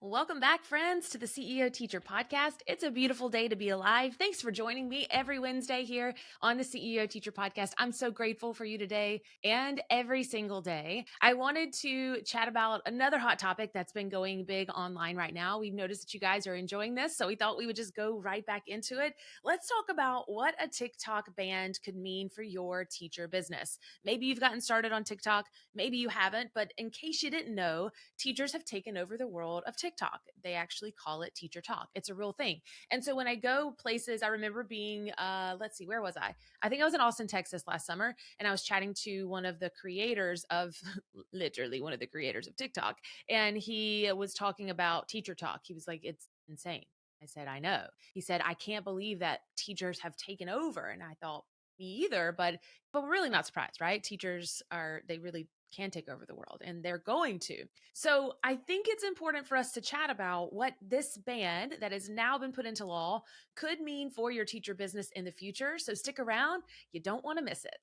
Welcome back, friends, to the CEO Teacher Podcast. It's a beautiful day to be alive. Thanks for joining me every Wednesday here on the CEO Teacher Podcast. I'm so grateful for you today and every single day. I wanted to chat about another hot topic that's been going big online right now. We've noticed that you guys are enjoying this, so we thought we would just go right back into it. Let's talk about what a TikTok ban could mean for your teacher business. Maybe you've gotten started on TikTok, maybe you haven't, but in case you didn't know, teachers have taken over the world of TikTok. They actually call it teacher talk. It's a real thing. And so when I go places, I remember being, where was I? I think I was in Austin, Texas last summer, and I was chatting to one of the creators of, literally one of the creators of TikTok. And he was talking about teacher talk. He was like, it's insane. I said, I know. He said, I can't believe that teachers have taken over. And I thought, me either, but we're really not surprised, right? They really can take over the world, and they're going to. So I think it's important for us to chat about what this ban that has now been put into law could mean for your teacher business in the future. So stick around. You don't want to miss it.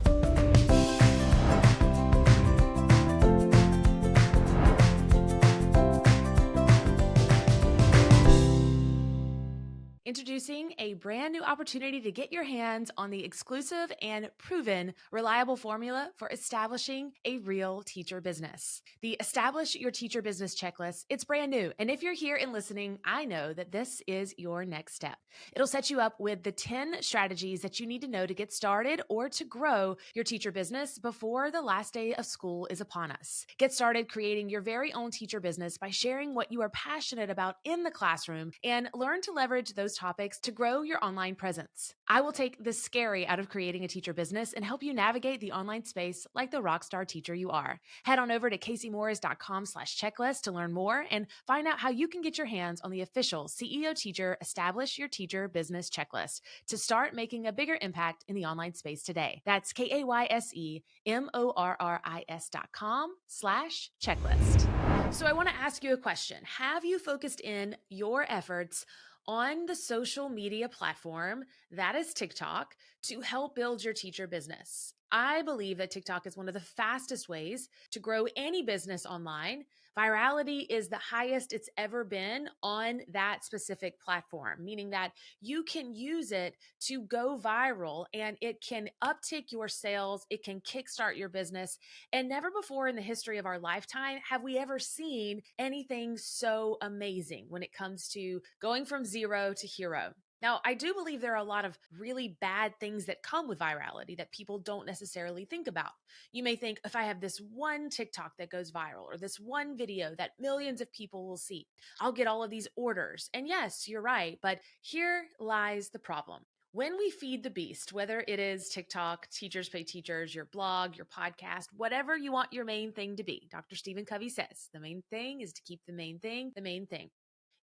Introducing a brand new opportunity to get your hands on the exclusive and proven reliable formula for establishing a real teacher business. The Establish Your Teacher Business Checklist, it's brand new. And if you're here and listening, I know that this is your next step. It'll set you up with the 10 strategies that you need to know to get started or to grow your teacher business before the last day of school is upon us. Get started creating your very own teacher business by sharing what you are passionate about in the classroom and learn to leverage those topics to grow your online presence. I will take the scary out of creating a teacher business and help you navigate the online space like the rockstar teacher you are. Head on over to caseymorris.com/checklist to learn more and find out how you can get your hands on the official CEO Teacher Establish Your Teacher Business Checklist to start making a bigger impact in the online space today. That's KAYSEMORRIS.com/checklist. So I want to ask you a question. Have you focused in your efforts on the social media platform that is TikTok to help build your teacher business? I believe that TikTok is one of the fastest ways to grow any business online. Virality is the highest it's ever been on that specific platform, meaning that you can use it to go viral and it can uptick your sales, it can kickstart your business. And never before in the history of our lifetime have we ever seen anything so amazing when it comes to going from zero to hero. Now, I do believe there are a lot of really bad things that come with virality that people don't necessarily think about. You may think, if I have this one TikTok that goes viral or this one video that millions of people will see, I'll get all of these orders. And yes, you're right, but here lies the problem. When we feed the beast, whether it is TikTok, Teachers Pay Teachers, your blog, your podcast, whatever you want your main thing to be, Dr. Stephen Covey says, the main thing is to keep the main thing the main thing.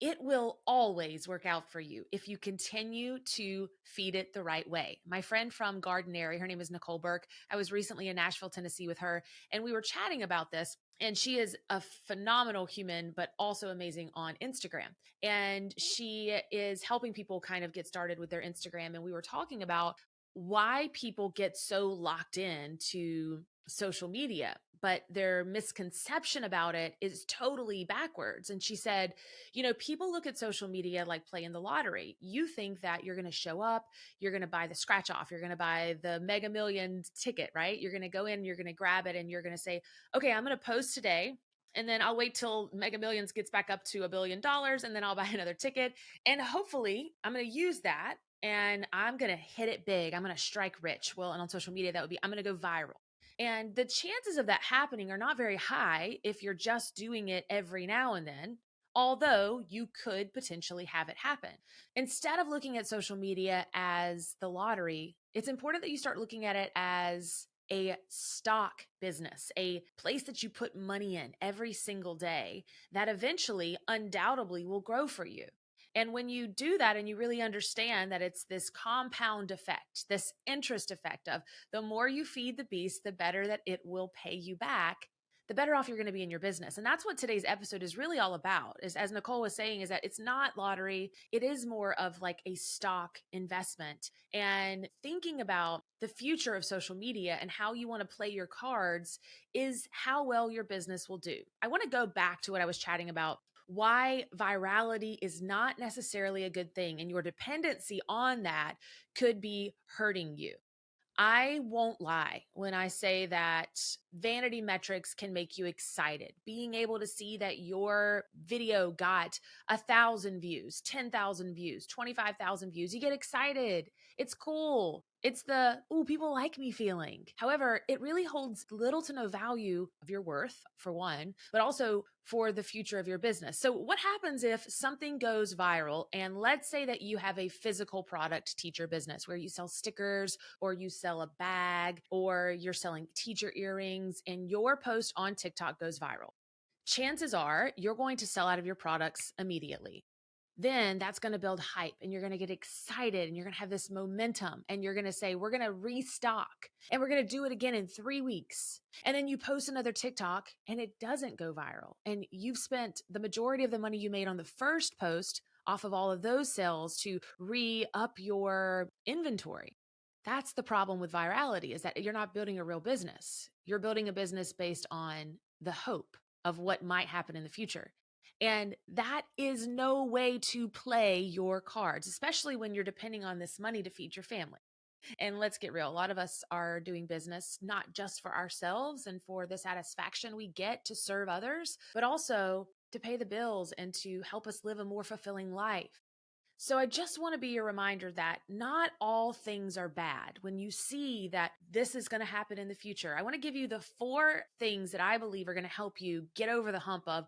It will always work out for you if you continue to feed it the right way. My friend from Gardenary, her name is Nicole Burke. I was recently in Nashville, Tennessee with her, and we were chatting about this. And she is a phenomenal human, but also amazing on Instagram. And she is helping people kind of get started with their Instagram. And we were talking about why people get so locked in to social media, but their misconception about it is totally backwards. And she said, people look at social media like playing the lottery. You think that you're going to show up, you're going to buy the scratch off, you're going to buy the Mega Millions ticket, right? You're going to go in, you're going to grab it, and you're going to say, okay, I'm going to post today. And then I'll wait till Mega Millions gets back up to $1 billion, and then I'll buy another ticket. And hopefully I'm going to use that and I'm going to hit it big. I'm going to strike rich. Well, and on social media, that would be, I'm going to go viral. And the chances of that happening are not very high if you're just doing it every now and then, although you could potentially have it happen. Instead of looking at social media as the lottery, it's important that you start looking at it as a stock business, a place that you put money in every single day that eventually, undoubtedly, will grow for you. And when you do that and you really understand that it's this compound effect, this interest effect of the more you feed the beast, the better that it will pay you back, the better off you're going to be in your business. And that's what today's episode is really all about, is, as Nicole was saying, is that it's not lottery. It is more of like a stock investment, and thinking about the future of social media and how you want to play your cards is how well your business will do. I want to go back to what I was chatting about why virality is not necessarily a good thing, and your dependency on that could be hurting you. I won't lie when I say that vanity metrics can make you excited. Being able to see that your video got 1,000 views, 10,000 views, 25,000 views, you get excited. It's cool. It's the, ooh, people like me feeling. However, it really holds little to no value of your worth, for one, but also for the future of your business. So, what happens if something goes viral? And let's say that you have a physical product teacher business where you sell stickers, or you sell a bag, or you're selling teacher earrings, and your post on TikTok goes viral. Chances are you're going to sell out of your products immediately. Then that's going to build hype, and you're going to get excited, and you're going to have this momentum, and you're going to say, we're going to restock, and we're going to do it again in 3 weeks. And then you post another TikTok and it doesn't go viral. And you've spent the majority of the money you made on the first post off of all of those sales to re-up your inventory. That's the problem with virality, is that you're not building a real business. You're building a business based on the hope of what might happen in the future. And that is no way to play your cards, especially when you're depending on this money to feed your family. And let's get real. A lot of us are doing business not just for ourselves and for the satisfaction we get to serve others, but also to pay the bills and to help us live a more fulfilling life. So I just want to be a reminder that not all things are bad. When you see that this is going to happen in the future, I want to give you the 4 things that I believe are going to help you get over the hump of,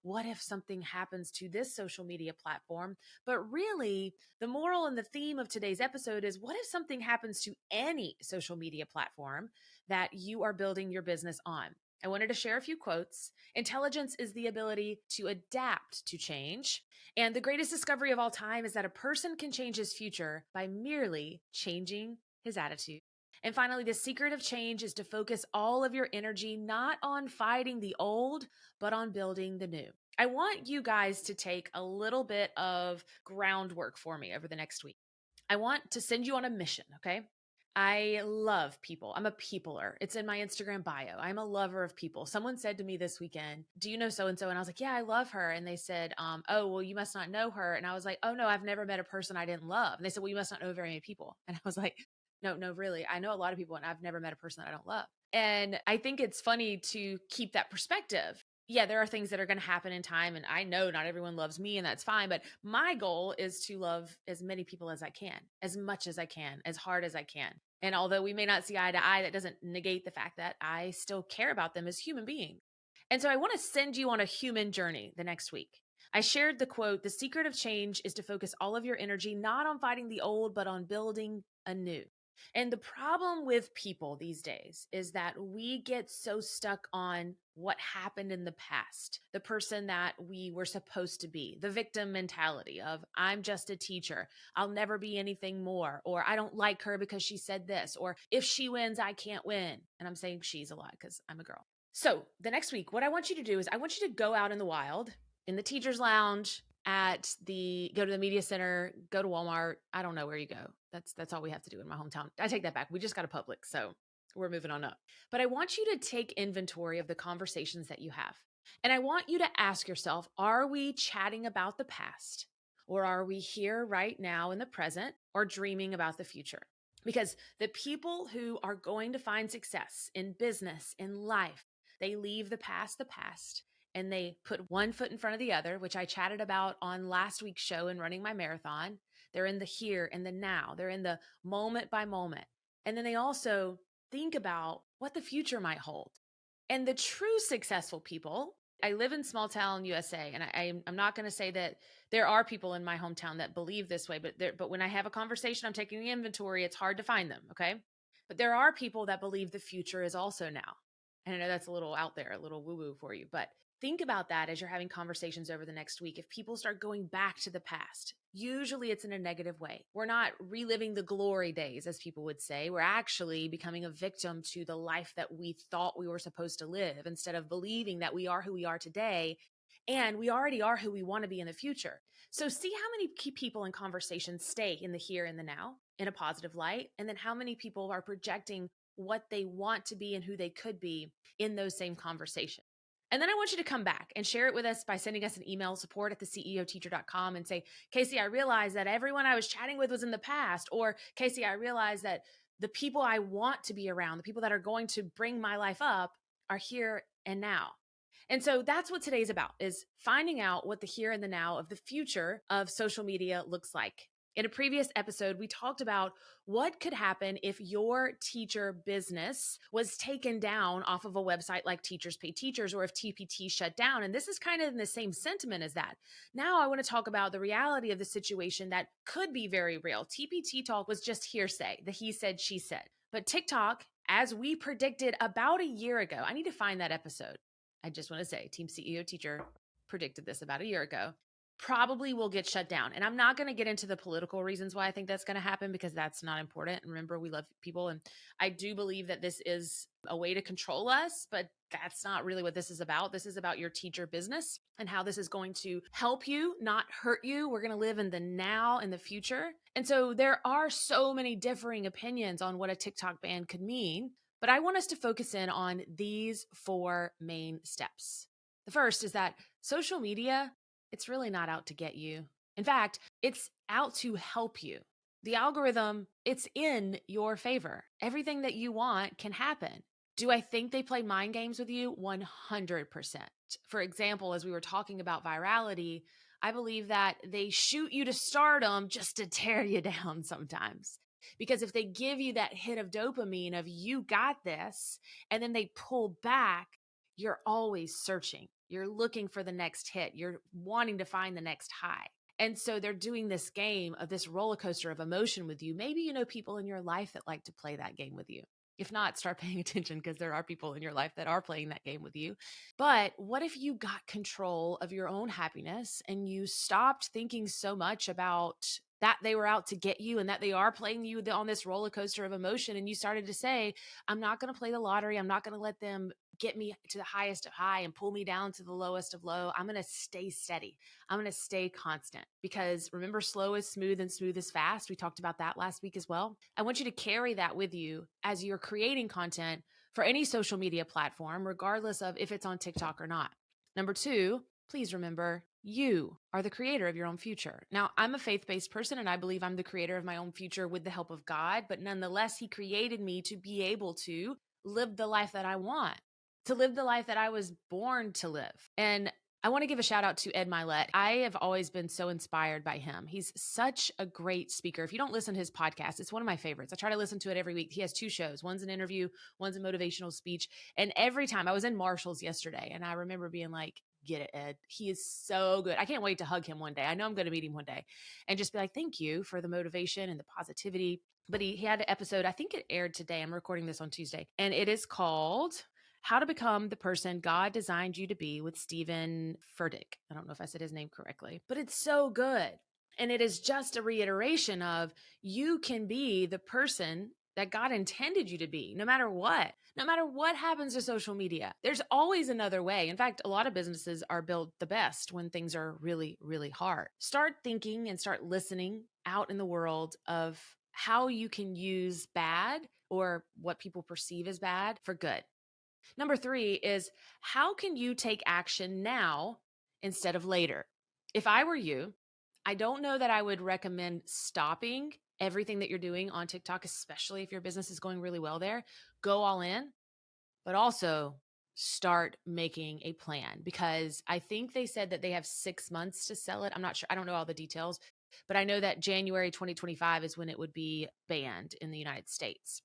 what if something happens to this social media platform? But really, the moral and the theme of today's episode is, what if something happens to any social media platform that you are building your business on? I wanted to share a few quotes. Intelligence is the ability to adapt to change. And the greatest discovery of all time is that a person can change his future by merely changing his attitude. And finally, the secret of change is to focus all of your energy not on fighting the old, but on building the new. I want you guys to take a little bit of groundwork for me over the next week. I want to send you on a mission, okay? I love people. I'm a peopler. It's in my Instagram bio. I'm a lover of people. Someone said to me this weekend, do you know so-and-so? And I was like, yeah, I love her. And they said, oh, well, you must not know her. And I was like, oh no, I've never met a person I didn't love. And they said, well, you must not know very many people. And I was like, no, really. I know a lot of people and I've never met a person that I don't love. And I think it's funny to keep that perspective. Yeah, there are things that are going to happen in time. And I know not everyone loves me, and that's fine. But my goal is to love as many people as I can, as much as I can, as hard as I can. And although we may not see eye to eye, that doesn't negate the fact that I still care about them as human beings. And so I want to send you on a human journey the next week. I shared the quote, the secret of change is to focus all of your energy not on fighting the old, but on building a new. And the problem with people these days is that we get so stuck on what happened in the past, the person that we were supposed to be, the victim mentality of, I'm just a teacher, I'll never be anything more, or I don't like her because she said this, or if she wins, I can't win. And I'm saying she's a lot because I'm a girl. So the next week, what I want you to do is I want you to go out in the wild, in the teacher's lounge, go to the media center, go to Walmart. I don't know where you go. That's all we have to do in my hometown. I take that back. We just got a Publix, so we're moving on up. But I want you to take inventory of the conversations that you have. And I want you to ask yourself, are we chatting about the past? Or are we here right now in the present, or dreaming about the future? Because the people who are going to find success in business, in life, they leave the past, and they put one foot in front of the other, which I chatted about on last week's show in running my marathon. They're in the here and the now. They're in the moment by moment. And then they also think about what the future might hold. And the true successful people, I live in small town USA, and I'm not going to say that there are people in my hometown that believe this way, but when I have a conversation, I'm taking the inventory, it's hard to find them, okay? But there are people that believe the future is also now. And I know that's a little out there, a little woo-woo for you, but think about that as you're having conversations over the next week. If people start going back to the past, usually it's in a negative way. We're not reliving the glory days, as people would say. We're actually becoming a victim to the life that we thought we were supposed to live, instead of believing that we are who we are today, and we already are who we want to be in the future. So see how many key people in conversations stay in the here and the now in a positive light, and then how many people are projecting what they want to be and who they could be in those same conversations. And then I want you to come back and share it with us by sending us an email, support@theCEOteacher.com, and say, Casey, I realized that everyone I was chatting with was in the past. Or Casey, I realized that the people I want to be around, the people that are going to bring my life up, are here and now. And so that's what today's about, is finding out what the here and the now of the future of social media looks like. In a previous episode, we talked about what could happen if your teacher business was taken down off of a website like Teachers Pay Teachers, or if TPT shut down. And this is kind of in the same sentiment as that. Now I want to talk about the reality of the situation that could be very real. TPT talk was just hearsay, the he said, she said. But TikTok, as we predicted about a year ago, I need to find that episode. I just want to say, Team CEO Teacher predicted this about a year ago, probably will get shut down. And I'm not going to get into the political reasons why I think that's going to happen, because that's not important. Remember, we love people. And I do believe that this is a way to control us, but that's not really what this is about. This is about your teacher business and how this is going to help you, not hurt you. We're going to live in the now and the future. And so there are so many differing opinions on what a TikTok ban could mean. But I want us to focus in on these 4 main steps. The first is that social media, it's really not out to get you. In fact, it's out to help you. The algorithm, it's in your favor. Everything that you want can happen. Do I think they play mind games with you? 100%. For example, as we were talking about virality, I believe that they shoot you to stardom just to tear you down sometimes. Because if they give you that hit of dopamine of you got this, and then they pull back, you're always searching. You're looking for the next hit. You're wanting to find the next high. And so they're doing this game of this roller coaster of emotion with you. Maybe you know people in your life that like to play that game with you. If not, start paying attention, because there are people in your life that are playing that game with you. But what if you got control of your own happiness and you stopped thinking so much about that they were out to get you and that they are playing you on this roller coaster of emotion, and you started to say, I'm not going to play the lottery. I'm not going to let them get me to the highest of high and pull me down to the lowest of low. I'm going to stay steady. I'm going to stay constant, because remember, slow is smooth and smooth is fast. We talked about that last week as well. I want you to carry that with you as you're creating content for any social media platform, regardless of if it's on TikTok or not. Number 2, please remember, you are the creator of your own future. Now, I'm a faith-based person, and I believe I'm the creator of my own future with the help of God, but nonetheless, He created me to be able to live the life that I want, to live the life that I was born to live. And I want to give a shout out to Ed Milet. I have always been so inspired by him. He's such a great speaker. If you don't listen to his podcast, it's one of my favorites. I try to listen to it every week. He has 2 shows. One's an interview, one's a motivational speech. And every time, I was in Marshall's yesterday, and I remember being like, get it, Ed. He is so good. I can't wait to hug him one day. I know I'm going to meet him one day and just be like, thank you for the motivation and the positivity. But he had an episode, I think it aired today. I'm recording this on Tuesday, and it is called How to Become the Person God Designed You to Be, with Stephen Furtick. I don't know if I said his name correctly, but it's so good. And it is just a reiteration of, you can be the person that God intended you to be, no matter what happens to social media. There's always another way. In fact, a lot of businesses are built the best when things are really, really hard. Start thinking and start listening out in the world of how you can use bad, or what people perceive as bad, for good. Number 3 is, how can you take action now instead of later? If I were you, I don't know that I would recommend stopping everything that you're doing on TikTok, especially if your business is going really well there. Go all in, but also start making a plan, because I think they said that they have 6 months to sell it. I'm not sure. I don't know all the details, but I know that January 2025 is when it would be banned in the United States.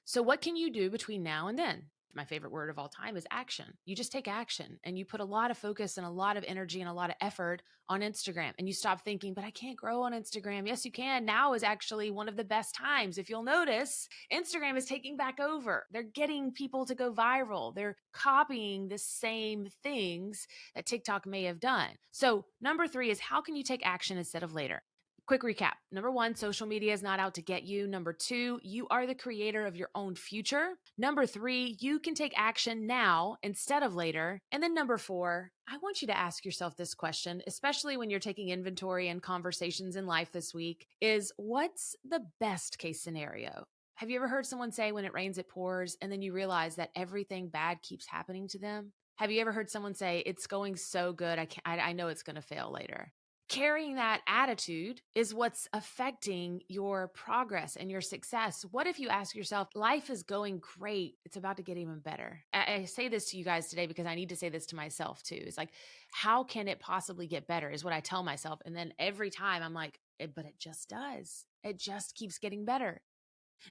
So what can you do between now and then? My favorite word of all time is action. You just take action, and you put a lot of focus and a lot of energy and a lot of effort on Instagram, and you stop thinking, but I can't grow on Instagram. Yes, you can. Now is actually one of the best times. If you'll notice, Instagram is taking back over. They're getting people to go viral. They're copying the same things that TikTok may have done. So number 3 is, how can you take action instead of later? Quick recap. Number 1, social media is not out to get you. Number 2, you are the creator of your own future. Number 3, you can take action now instead of later. And then number 4, I want you to ask yourself this question, especially when you're taking inventory and conversations in life this week, is, what's the best case scenario? Have you ever heard someone say, when it rains, it pours, and then you realize that everything bad keeps happening to them? Have you ever heard someone say, it's going so good, I know it's going to fail later? Carrying that attitude is what's affecting your progress and your success. What if you ask yourself, life is going great, it's about to get even better? I say this to you guys today because I need to say this to myself too. It's like, how can it possibly get better is what I tell myself. And then every time I'm like, but it just does. It just keeps getting better.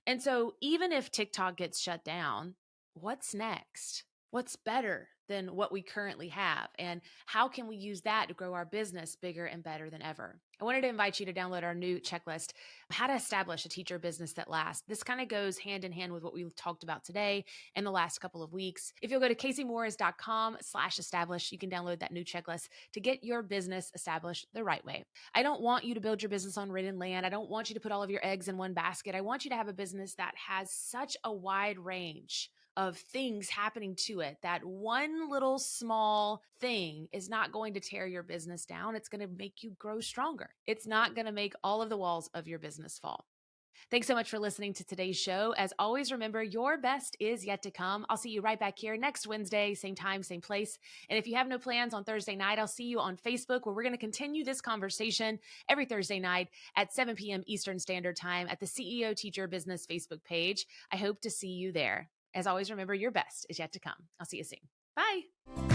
And so even if TikTok gets shut down, what's next? What's better than what we currently have? And how can we use that to grow our business bigger and better than ever? I wanted to invite you to download our new checklist, how to establish a teacher business that lasts. This kind of goes hand in hand with what we've talked about today and the last couple of weeks. If you'll go to caseymorris.com/establish, you can download that new checklist to get your business established the right way. I don't want you to build your business on written land. I don't want you to put all of your eggs in one basket. I want you to have a business that has such a wide range of things happening to it that one little small thing is not going to tear your business down. It's going to make you grow stronger. It's not going to make all of the walls of your business fall. Thanks so much for listening to today's show. As always, remember, your best is yet to come. I'll see you right back here next Wednesday, same time, same place. And if you have no plans on Thursday night, I'll see you on Facebook, where we're going to continue this conversation every Thursday night at 7 p.m. Eastern Standard Time at the CEO Teacher Business Facebook page. I hope to see you there. As always, remember, your best is yet to come. I'll see you soon. Bye.